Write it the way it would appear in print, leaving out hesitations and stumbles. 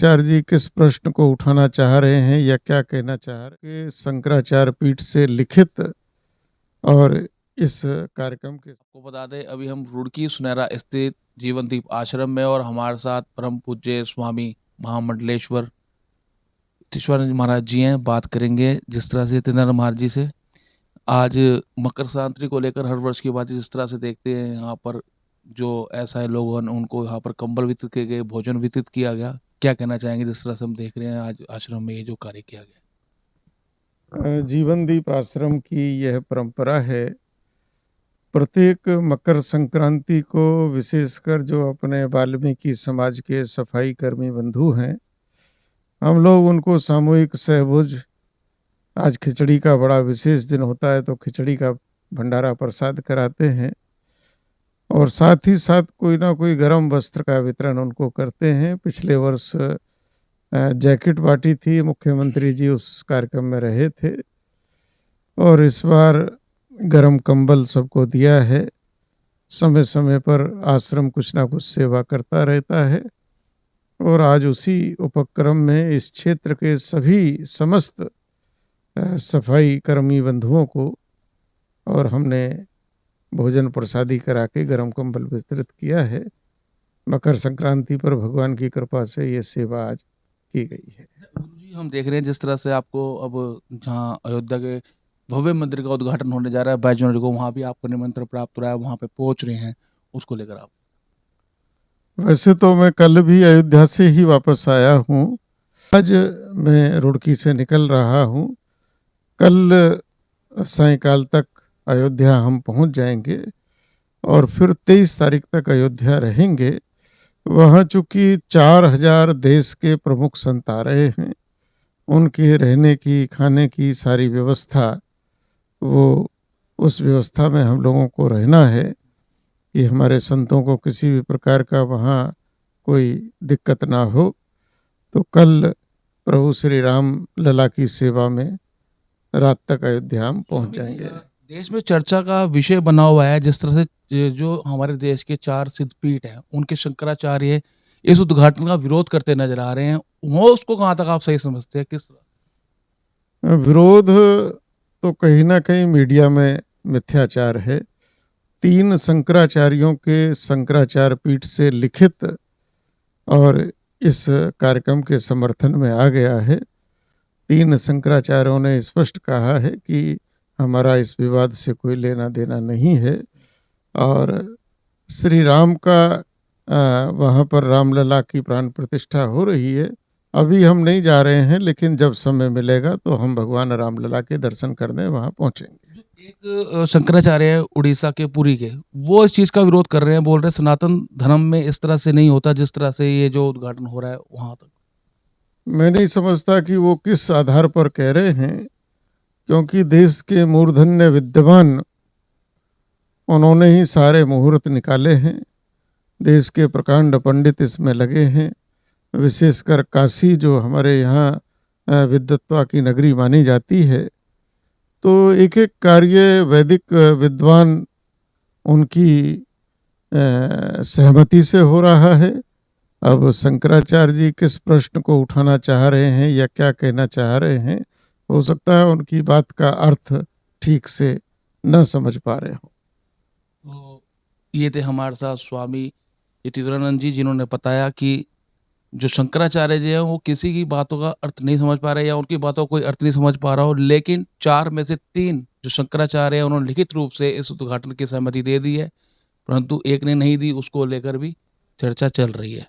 शंकराचार्य जी किस प्रश्न को उठाना चाह रहे हैं या क्या कहना चाह रहे हैं कि शंकराचार्य पीठ से लिखित और इस कार्यक्रम के आपको बता दें अभी हम रुड़की सुनहरा स्थित जीवनदीप आश्रम में और हमारे साथ परम पूज्य स्वामी महामंडलेश्वर तीश्वरानंद महाराज जी हैं। बात करेंगे जिस तरह से यतीन्द्र महाराज जी से आज मकर संक्रांति को लेकर हर वर्ष की बात जिस तरह से देखते हैं यहाँ पर जो ऐसा है लोग उनको यहाँ पर कंबल वितरित किए गए, भोजन वितरित किया गया। क्या कहना चाहेंगे जिस तरह से हम देख रहे हैं आज आश्रम में ये जो कार्य किया गया? जीवनदीप आश्रम की यह परंपरा है। प्रत्येक मकर संक्रांति को विशेषकर जो अपने वाल्मीकि समाज के सफाई कर्मी बंधु हैं, हम लोग उनको सामूहिक सहभोज, आज खिचड़ी का बड़ा विशेष दिन होता है तो खिचड़ी का भंडारा प्रसाद कराते हैं और साथ ही साथ कोई ना कोई गर्म वस्त्र का वितरण उनको करते हैं। पिछले वर्ष जैकेट बांटी थी, मुख्यमंत्री जी उस कार्यक्रम में रहे थे और इस बार गर्म कंबल सबको दिया है। समय समय पर आश्रम कुछ ना कुछ सेवा करता रहता है और आज उसी उपक्रम में इस क्षेत्र के सभी समस्त सफाई कर्मी बंधुओं को और हमने भोजन प्रसादी करा के गर्म कंबल वितरित किया है। मकर संक्रांति पर भगवान की कृपा से ये सेवा आज की गई है। गुरुजी हम देख रहे हैं जिस तरह से आपको अब जहाँ अयोध्या के भव्य मंदिर का उद्घाटन होने जा रहा है 22 जनवरी को, वहाँ भी आपको निमंत्रण प्राप्त हो रहा है, वहाँ पे पहुँच रहे हैं, उसको लेकर आप? वैसे तो मैं कल भी अयोध्या से ही वापस आया हूँ, आज मैं रुड़की से निकल रहा हूँ। कल सायंकाल तक अयोध्या हम पहुँच जाएंगे और फिर 23 तारीख तक अयोध्या रहेंगे। वहाँ चूँकि 4000 देश के प्रमुख संत आ रहे हैं, उनके रहने की, खाने की सारी व्यवस्था, वो उस व्यवस्था में हम लोगों को रहना है कि हमारे संतों को किसी भी प्रकार का वहाँ कोई दिक्कत ना हो। तो कल प्रभु श्री राम लला की सेवा में रात तक अयोध्या हम पहुँच जाएंगे। देश में चर्चा का विषय बना हुआ है जिस तरह से जो हमारे देश के 4 सिद्धपीठ हैं उनके शंकराचार्य इस उद्घाटन का विरोध करते नजर आ रहे हैं, वो उसको कहाँ तक आप सही समझते हैं? किस विरोध तो कहीं ना कहीं मीडिया में मिथ्याचार है। 3 शंकराचार्यों के शंकराचार्य पीठ से लिखित और इस कार्यक्रम के समर्थन में आ गया है। 3 शंकराचार्यों ने स्पष्ट कहा है कि हमारा इस विवाद से कोई लेना देना नहीं है और श्री राम का वहाँ पर रामलला की प्राण प्रतिष्ठा हो रही है। अभी हम नहीं जा रहे हैं, लेकिन जब समय मिलेगा तो हम भगवान रामलला के दर्शन करने वहाँ पहुँचेंगे। एक शंकराचार्य है उड़ीसा के पुरी के, वो इस चीज का विरोध कर रहे हैं, बोल रहे हैं सनातन धर्म में इस तरह से नहीं होता जिस तरह से ये जो उद्घाटन हो रहा है वहां तक। मैं नहीं समझता कि वो किस आधार पर कह रहे हैं, क्योंकि देश के मूर्धन्य विद्वान उन्होंने ही सारे मुहूर्त निकाले हैं। देश के प्रकांड पंडित इसमें लगे हैं, विशेषकर काशी जो हमारे यहाँ विद्वत्ता की नगरी मानी जाती है। तो एक एक कार्य वैदिक विद्वान उनकी सहमति से हो रहा है। अब शंकराचार्य जी किस प्रश्न को उठाना चाह रहे हैं या क्या कहना चाह रहे हैं, हो सकता है उनकी बात का अर्थ ठीक से न समझ पा रहे हो। तो ये थे हमारे साथ स्वामी यतीन्द्रानंद जी, जिन्होंने बताया कि जो शंकराचार्य जी हैं वो किसी की बातों का अर्थ नहीं समझ पा रहे या उनकी बातों का कोई अर्थ नहीं समझ पा रहा हो, लेकिन 4 में से 3 जो शंकराचार्य हैं उन्होंने लिखित रूप से इस उद्घाटन की सहमति दे दी है, परंतु एक ने नहीं दी, उसको लेकर भी चर्चा चल रही है।